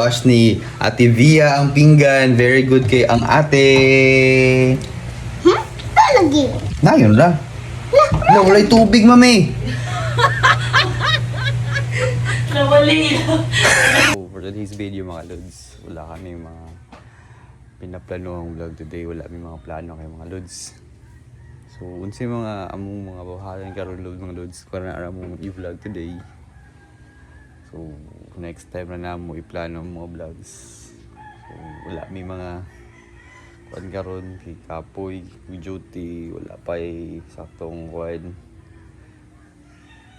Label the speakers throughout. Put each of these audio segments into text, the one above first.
Speaker 1: Wash ni Ate Via ang pinggan. Very good kay ang ate.
Speaker 2: Lagi.
Speaker 1: Na, yun lang. Na, wala'y tubig, mami.
Speaker 3: Nawali.
Speaker 1: So, for today's video mga lods, wala kami mga pinaplano ang vlog today. Wala kami mga plano kay mga lods. So, unsay mga among mga bahalan karon load mga lods para na mo i-vlog today. So, next time na namo i-plano ang mga vlogs. So, wala may mga kuan karon kay Kapoy, duty, wala pa saktong kuan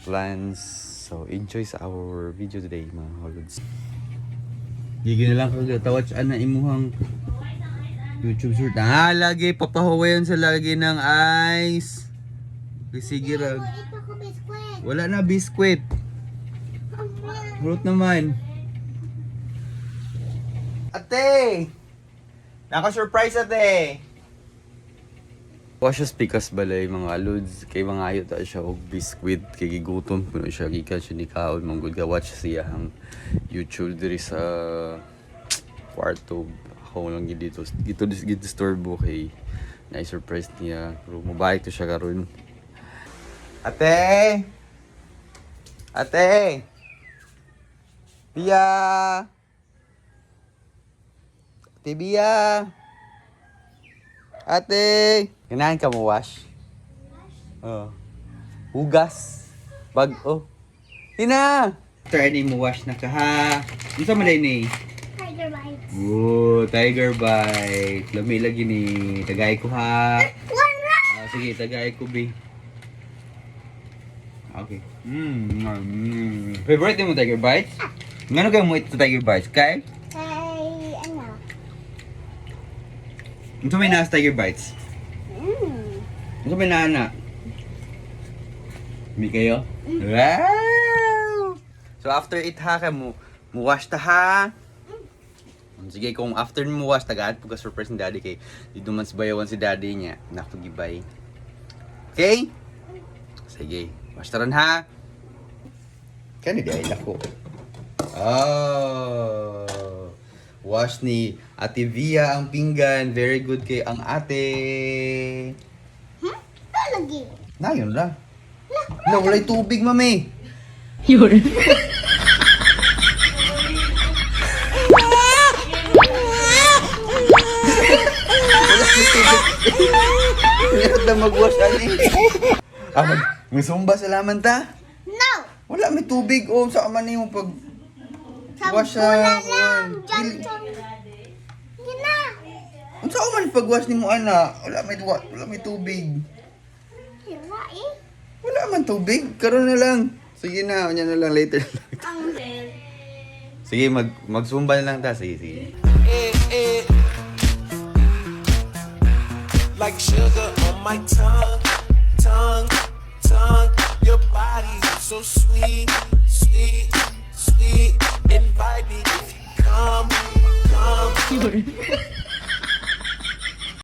Speaker 1: plans. So, enjoy sa our video today mga lods. Gigi na lang kag-watch ana imuhang YouTube short. Lagi papahawayan sa lagi ng ice. Sige rag.
Speaker 2: Ito ko biskwit.
Speaker 1: Wala na biskwit. Fruit naman. Ate! Naka-surprise ate! Cautious because balay mga lods. Kay mga ayo ta siya og biskwit. Kay gigutom ko na siya. Gikan siya ni Kaon. Manggod ka watch siya ang YouTube diri sa kwarto. Ako lang dito. Dito disturbo kay na-surprise niya. Pero mabalik to siya karon. Ate! Ate! Bia! Ate Bia! Ate! Ganahan ka mo wash? Oh. Hugas. Bag, oh. Tina! Try ni mo wash na ka ha. Ano sa malay ni?
Speaker 2: Tiger bites.
Speaker 1: Oh, tiger bite. Lami lagi ni. Tagay ko ha.
Speaker 2: Wala.
Speaker 1: Sige, tagay ko bi. Okay. Favorite mo tiger bites? Ngano kayo mo ito tiger bites? Kay?
Speaker 2: Ay, ano?
Speaker 1: Ito may naas tiger bites. Ito may naana. Hindi kayo? Wow! So after it ha, ka mo wash ta ha. Sige, kung after mo wash, tagaan po ka surprise ni daddy kay di duman bayawan si daddy niya. Nakapagibay. Okay? Sige. Wash taran ha. Kani di ay lako. Oh. Wash ni Ate Via ang pinggan. Very good kay ang ate.
Speaker 2: Lagi.
Speaker 1: Na, yun lang. Na, wala'y tubig, mami.
Speaker 3: Yun.
Speaker 1: Meron na mag-wash, ani. May sumba sa laman ta?
Speaker 2: No.
Speaker 1: Wala, may tubig. O, sa man yung pag... wash
Speaker 2: Wala
Speaker 1: sa...
Speaker 2: lang. Johnson. Yun na.
Speaker 1: Ang saan man pag-wash ni mo, ana? Wala may tubig.
Speaker 2: Hira eh.
Speaker 1: Wala man tubig. Karoon na lang. Sige na, kanya na lang later. Sige, magsumba na lang ta. Sige.
Speaker 4: Like sugar on my tongue, tongue, tongue. Your body so sweet, sweet, sweet. Invite me if you come, come.